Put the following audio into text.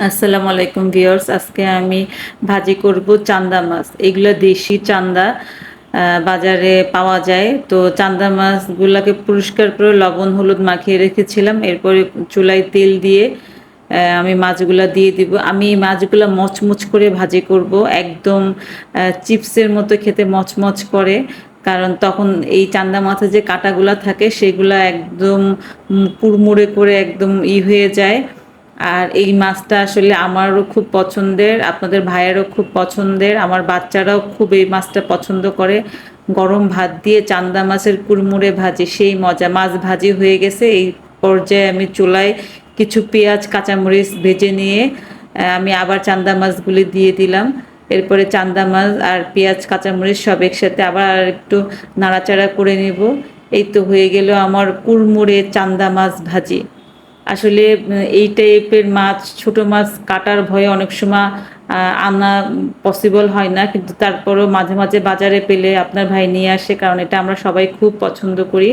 আসসালামু আলাইকুম ভিউয়ার্স। আজকে আমি ভাজি করব চান্দা মাছ। এগুলা দেশি চান্দা, বাজারে পাওয়া যায়। তো চান্দা মাছগুলাকে পরিষ্কার করে লবণ হলুদ মাখিয়ে রেখেছিলাম। এরপরে চুলায় তেল দিয়ে আমি মাছগুলা দিয়ে দিব। আমি এই মাছগুলা মচমচ করে ভাজি করব, একদম চিপসের মতো খেতে মচমচ করে। কারণ তখন এই চান্দা মাছের যে কাঁটাগুলা থাকে সেগুলা একদম কুড়মুড়ে করে একদম হয়ে যায়। আর এই মাছটা আসলে আমারও খুব পছন্দের, আপনাদের ভাইয়েরও খুব পছন্দের, আমার বাচ্চারাও খুব এই মাছটা পছন্দ করে। গরম ভাত দিয়ে চান্দা মাছের কুড়মুড়ে ভাজি সেই মজা। মাছ ভাজি হয়ে গেছে, এই পর্যায়ে আমি চুলায় কিছু পেঁয়াজ কাঁচামরিচ ভেজে নিয়ে আমি আবার চান্দা মাছগুলি দিয়ে দিলাম। এরপরে চান্দা মাছ আর পেঁয়াজ কাঁচামরিচ সব একসাথে আবার আর একটু নাড়াচাড়া করে নেব। এই তো হয়ে গেল আমার কুড়মুড়ে চান্দা মাছ ভাজি। আসলে এই টাইপের মাছ, ছোট মাছ কাটার ভয়ে অনেক সময় আনা পসিবল হয় না, কিন্তু তারপরেও মাঝে মাঝে বাজারে পেলে আপনার ভাই নিয়ে আসে, কারণ এটা আমরা সবাই খুব পছন্দ করি।